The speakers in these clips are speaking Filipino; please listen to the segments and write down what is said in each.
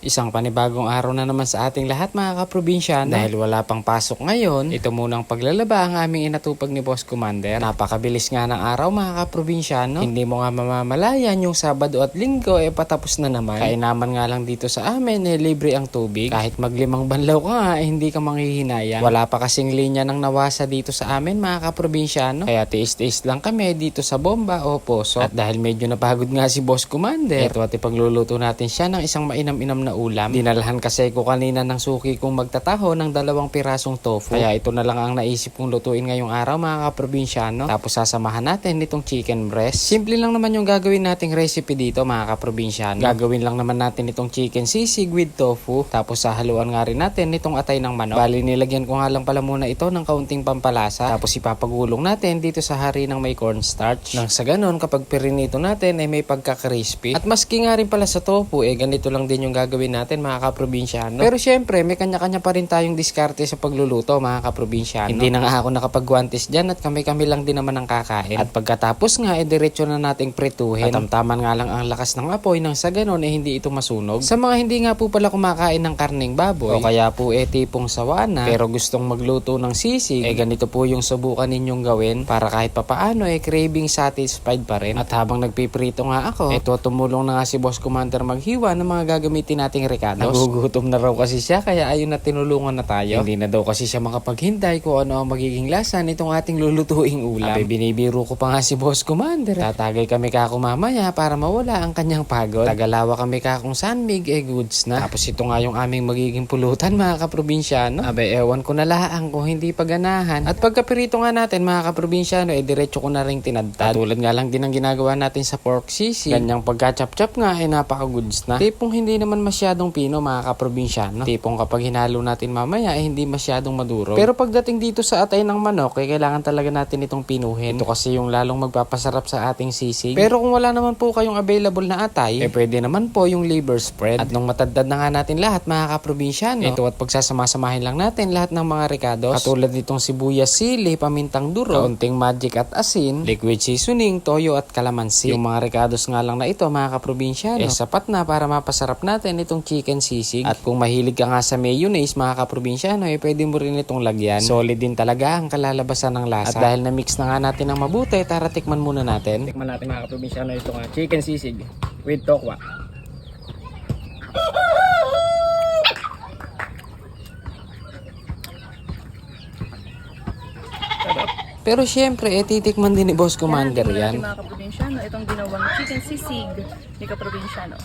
Isang panibagong araw na naman sa ating lahat mga kaprobinsyano. Dahil wala pang pasok ngayon, ito munang paglalaba ang aming inatupag ni Boss Commander. Napakabilis nga ng araw mga kaprobinsyano. Hindi mo nga mamamalayan yung Sabado at Linggo patapos na naman. Kainaman nga lang dito sa amin libre ang tubig. Kahit maglimang banlaw ka nga hindi ka manghihinayang. Wala pa kasing linya ng nawasa dito sa amin mga kaprobinsyano. Kaya tiis-tiis lang kami dito sa bomba o poso. At dahil medyo napagod nga si Boss Commander, ito at ipagluluto natin siya ng isang mainam-inam na ulam. Dinalhan kasi ko kanina ng suki kong magtataho ng 2 pirasong tofu. Kaya ito na lang ang naisip kong lutuin ngayong araw mga kaprobinsyano. Tapos sasamahan natin nitong chicken breast. Simple lang naman yung gagawin nating recipe dito mga kaprobinsyano. Gagawin lang naman natin itong chicken sisig with tofu. Tapos sahaluan nga rin natin nitong atay ng manok. Bali nilagyan ko nga lang pala muna ito ng kaunting pampalasa. Tapos ipapagulong natin dito sa harinang may cornstarch. Nang sa ganon kapag pirinito natin ay may pagka-crispy. At maski nga rin pala sa tofu ganito lang din yung gagawin natin mga kaprobinsyano. Pero syempre may kanya-kanya pa rin tayong diskarte sa pagluluto mga kaprobinsyano. Hindi na nga ako nakapagwantis dyan at kami-kami lang din naman ang kakain. At pagkatapos nga diretso na nating prituhin. At tamtaman nga lang ang lakas ng apoy nang sa ganon hindi ito masunog. Sa mga hindi nga po pala kumakain ng karneng baboy o kaya po tipong sawa na pero gustong magluto ng sisig ganito po yung subukan ninyong gawin para kahit papaano craving satisfied pa rin. At habang nagpiprito nga ako tumulong na nga si Boss Commander maghiwa ng mga gagamitin nating recados. Nagugutom na raw kasi siya kaya ayun na tinulungan na tayo. Hindi na daw kasi siya makapaghintay kung ano ang magiging lasa nitong ating lulutuing ulam. Binibiro ko pa nga si Boss Commander. Tatagay kami kako mamaya para mawala ang kanyang pagod. Tagalawa kami kakong sanmig goods na. Tapos ito nga yung aming magiging pulutan mga kaprobinsyano. Ewan ko na laang kung hindi pa ganahan. At pagkapirito nga natin mga kaprobinsyano diretso ko na ring tinadtad. Tulad nga lang din ang ginagawa natin sa pork sisig. Ganyang pagka-chop-chop nga napaka-goods na. Tipong hindi naman masyadong pino mga kaprobinsyano. Tipong kapag hinalo natin mamaya hindi masyadong maduro. Pero pagdating dito sa atay ng manok kailangan talaga natin itong pinuhin. Ito kasi yung lalong magpapasarap sa ating sisig. Pero kung wala naman po kayong available na atay pwede naman po yung liver spread. At nung matadad na nga natin lahat mga kaprobinsyano ito at pagsasama-samahin lang natin lahat ng mga recados katulad nitong sibuyas, sili, pamintang duro, kaunting magic at asin, liquid seasoning, toyo at kalamansi. Yung mga recados nga lang na ito mga kaprobinsyano sapat na para mapasarap natin itong chicken sisig. At kung mahilig ka nga sa mayonnaise mga kaprobinsyano pwede mo rin itong lagyan. Solid din talaga ang kalalabasan ng lasa. At dahil na-mix na nga natin ng mabuti tara tikman muna natin. Tikman natin mga kaprobinsyano ito nga chicken sisig with tokwa. Pero syempre titikman din ni Boss Commander yan. Mga kaprobinsyano, itong ginawang chicken sisig ni kaprobinsyano.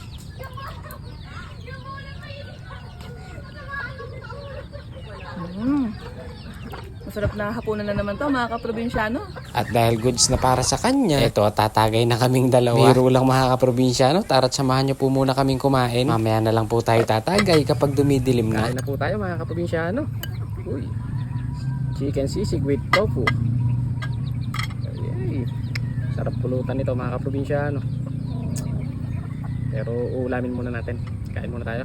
Masarap na hapunan na naman to mga kaprobinsyano. At dahil goods na para sa kanya, ito tatagay na kaming dalawa. Biro lang mga kaprobinsyano, tara't samahan niyo po muna kaming kumain. Mamaya na lang po tayo tatagay kapag dumidilim na. Kain na po tayo mga kaprobinsyano. Uy, chicken sisig with tofu. Ay, sarap pulutan nito mga kaprobinsyano. Pero uulamin muna natin. Kain muna tayo.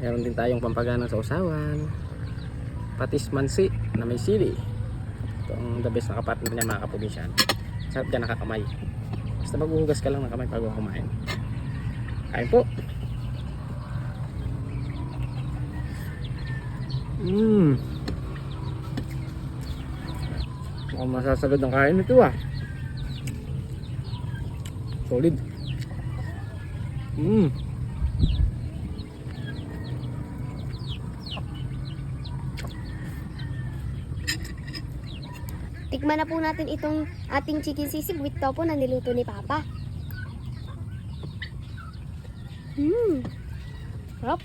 Meron din tayong pampagana sa usawan. Patis mansi na may sili. Ito ang the best na kapartner niya mga kaprobinsyano. Sarap dyan nakakamay. Basta maghuhugas ka lang ng kamay bago kumain. Kain po. Mukhang masasagad ang kain nito Solid. Tikman na po natin itong ating chicken sisig with tofu na niluto ni Papa. Sarap.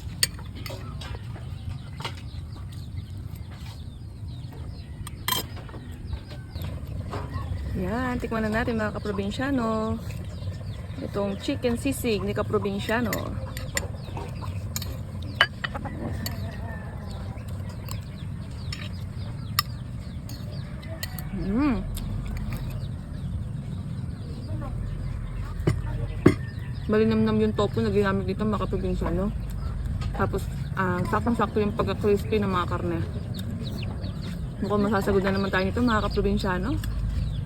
Yan, tikman na natin mga kaprobinsyano. Itong chicken sisig ni kaprobinsyano. Malinamnam yung tofu na ginamit dito mga kaprobinsyano. Tapos saktong-sakto yung pagka-crispy ng mga karne. Mukhang masasagod na naman tayo nito mga kaprobinsyano.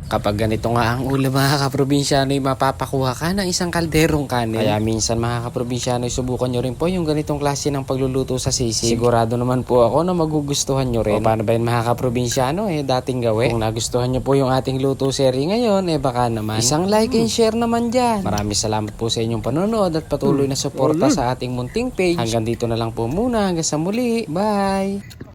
Kapag ganito nga ang ulam mga kaprobinsyano, mapapakuha ka ng isang kalderong kanin. Kaya minsan mga kaprobinsyano, subukan nyo rin po yung ganitong klase ng pagluluto sa sisig. Sigurado naman po ako na magugustuhan nyo rin. O paano ba yun mga kaprobinsyano, dating gawin. Kung nagustuhan nyo po yung ating luto series ngayon, baka naman isang like and share naman dyan. Maraming salamat po sa inyong panonood at patuloy na suporta sa ating munting page. Hanggang dito na lang po muna, hanggang sa muli. Bye!